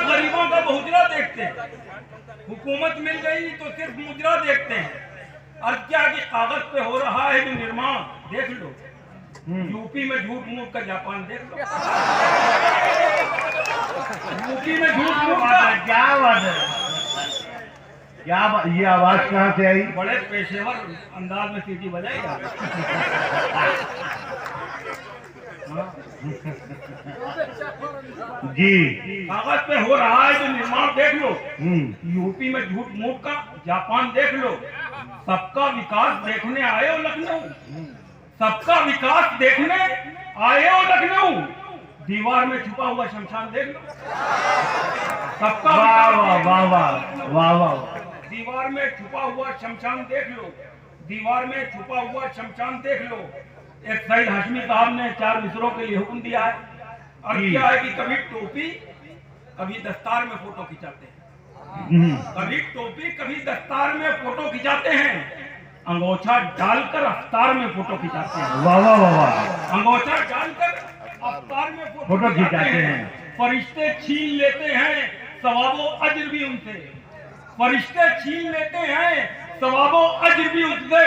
गरीबों का बहुजरा देखते हैं, हुकूमत मिल गई तो सिर्फ मुजरा देखते हैं। अर्ज क्या कि कागज पे हो रहा है जो निर्माण देख लो, यूपी में झूठ मूठ का जापान देख लो। यूपी में झूठ मूठ का क्या बात है, क्या ये आवाज कहाँ से आई? बड़े पेशेवर अंदाज में सीटी बजाएगा। जी, कागज पे हो रहा है जो निर्माण देख लो, यूपी में झूठ मूठ का जापान देख लो। सबका विकास देखने आए हो लखनऊ, सबका विकास देखने आए हो लखनऊ, दीवार में छुपा हुआ शमशान देख लो। सबका वाह वाह वाह वाह वाह वाह, दीवार में छुपा हुआ शमशान देख लो, दीवार में छुपा हुआ शमशान देख लो। एक सईद हाशमी साहब ने 4 मिसरों के लिए हुक्म दिया है, और क्या है कि कभी टोपी कभी दस्तार में फोटो खिंचाते हैं, कभी टोपी कभी दस्तार में फोटो खिंचाते हैं, अंगोछा डालकर अफ्तार में फोटो खिंचाते हैं। वाह वाह वाह वाह, अंगोछा डालकर अफ्तार में फोटो खिंचाते हैं। फरिश्ते छीन लेते हैं सवाबो अज्र भी उनसे, फरिश्ते छीन लेते हैं सवाबो अज्र भी उनसे,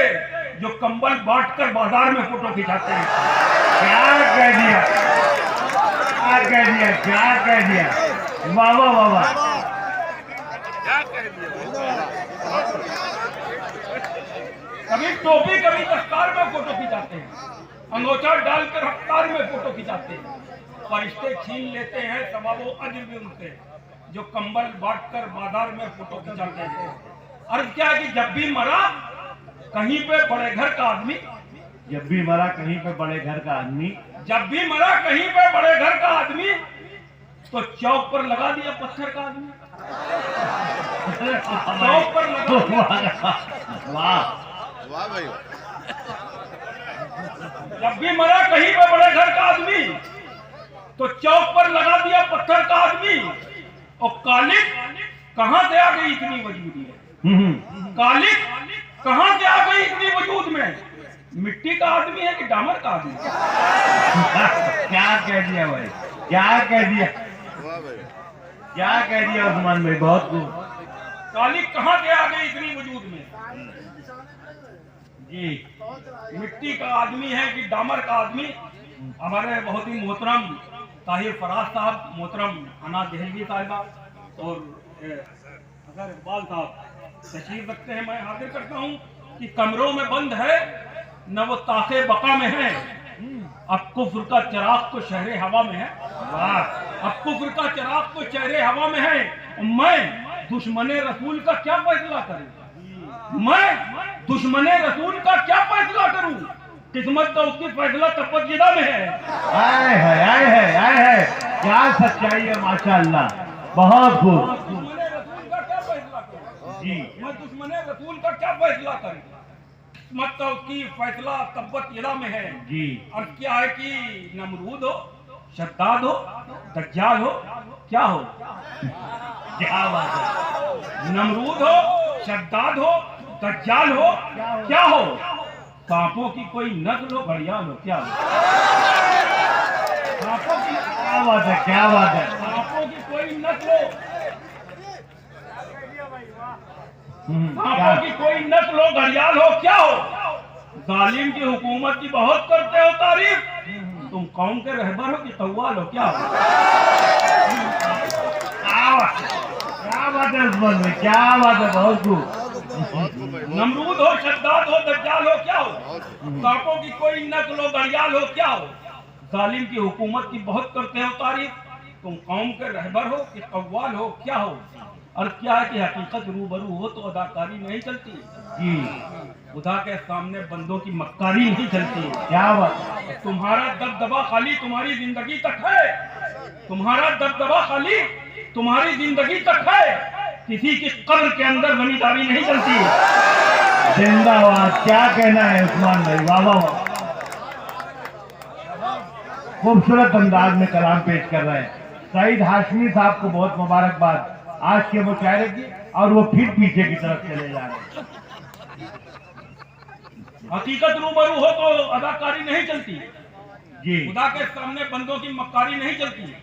जो कंबल बांटकर बाजार में फोटो खिंचाते हैं। क्या कह दिया, क्या कह दिया, क्या कह दिया, वाह वाह वाह वाह। कभी टोपी कभी दस्तार में फोटो खिंचाते हैं, अंगोछा डालकर अफ्तार में फोटो खिंचाते हैं, फरिश्ते छीन लेते हैं सवाबो अज्र भी उनसे, जो कंबल बांटकर बाजार में फोटो खिंचाते हैं। अर्ज क्या है कि जब भी मरा कहीं पे बड़े घर का आदमी, जब भी मरा कहीं पे बड़े घर का आदमी, जब भी मरा कहीं पे बड़े घर का आदमी, तो चौक पर लगा दिया पत्थर का आदमी, चौक पर लगा दिया। वाह वाह भाई, जब भी मरा कहीं पे बड़े घर का आदमी, तो चौक पर लगा दिया पत्थर का आदमी। और कालिक कहां से आ गई इतनी वजूदी है, कालिक कहां से आ गई इतनी वजूद में, मिट्टी का आदमी है कि डामर का आदमी? क्या कह दिया भाई, क्या कह दिया, वाह भाई, क्या कह दिया उस्मान भाई, बहुत खूब। कालिक कहां से आ गई इतनी वजूद में, जी, मिट्टी का आदमी है कि डामर का आदमी? हमारे बहुत ही मोहतरम ताहिर फराज साहब, मोहतरम अना दहलवी साहिबा और अगर इकबाल साहब तशरीफ रखते हैं, मैं हाजिर करता हूं कि कमरों में बंद है न वो ताक़े बका में है, अब कुफ्र का चिराग तो शहरे हवा में है। अब कुफ्र का चिराग तो शहरे हवा में है, मैं दुश्मने रसूल का क्या फैसला करूं, मैं दुश्मने रसूल का क्या फैसला करूं, किस्मत का उसकी फैसला तपस्या में है। आए है, आए है, आए है, क्या सच्चाई है, माशाअल्लाह, बहुत खूब। दुश्मने रसूल का क्या फैसला करूं जी, मैं दुश्मने रसूल का क्या फैसला करूं, किस्मत का उसकी फैसला तपस्या में है। जी, और क्या है कि नमरूद हो, शद्दाद हो, दज्जाल हो, क्या हो, क्या बात है, नमरूद हो, शद्दाद हो, दज्जाल हो, क्या हो, सांपों की कोई नस्ल हो, घड़ियाल हो, क्या हो, सांपों की, क्या बात है, क्या बात है, सांपों की कोई नस्ल हो, सांपों की कोई नस्ल हो, घड़ियाल हो, क्या हो, जालिम की हुकूमत की बहुत करते हो तारीफ, तुम कौम के रहबर हो कि कव्वाल हो, क्या हो, क्या बात है उस्मान भाई, क्या बात है, बहुत खूब। बहुत खूब भाई, नमरूद हो, शद्दाद हो, दज्जाल हो, क्या हो, सांपों की कोई नस्ल हो, घड़ियाल हो, क्या हो, जालिम की हुकूमत की बहुत करते हो तारीफ, तुम कौम के रहबर हो कि कव्वाल हो, क्या हो। और क्या है कि हकीकत रूबरू हो तो अदाकारी नहीं चलती, जी, खुदा के सामने बंदों की मक्कारी नहीं चलती। क्या बात है, तुम्हारा दबदबा खाली तुम्हारी जिंदगी तक है, तुम्हारा दबदबा खाली तुम्हारी जिंदगी तक है, किसी की कब्र के अंदर जमींदारी नहीं चलती। जिंदाबाद, क्या कहना है उस्मान भाई, वाह वाह वाह, खूबसूरत अंदाज में कलाम पेश कर रहे हैं। सईद हाशमी साहब को बहुत मुबारकबाद आज के मुशायरे की, और वो फिर पीछे की तरफ चले जा रहे हैं। हकीकत रूबरू हो तो अदाकारी नहीं चलती, जी, खुदा के सामने बंदों की मक्कारी नहीं चलती।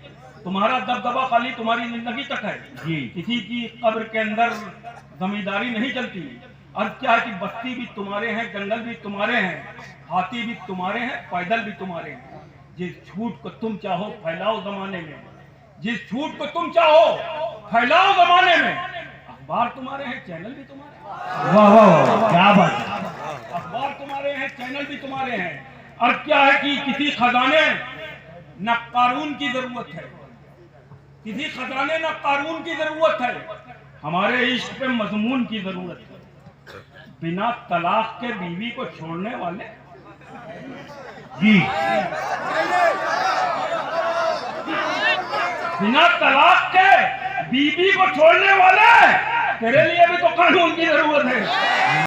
तुम्हारा दबदबा खाली तुम्हारी जिंदगी तक है जी। किसी की कब्र के अंदर जमींदारी नहीं चलती। अर्थ क्या है कि बस्ती भी तुम्हारे हैं, जंगल भी तुम्हारे हैं, हाथी भी तुम्हारे हैं, पैदल भी तुम्हारे हैं। जिस झूठ को तुम चाहो फैलाओ जमाने में, जिस झूठ को तुम चाहो फैलाओ जमाने में। अखबार तुम्हारे हैं, चैनल भी तुम्हारे हैं। वाह वाह वाह, क्या बात है। अखबार तुम्हारे हैं, चैनल भी तुम्हारे हैं। अर्थ क्या है कि किसी खजाने न कानून की जरूरत है, किसी खजाने न कानून की जरूरत है, हमारे इश्क पे मजमून की जरूरत है। बिना तलाक के बीवी को छोड़ने वाले जी। बिना तलाक के बीवी को छोड़ने वाले तेरे लिए भी तो कानून की जरूरत है।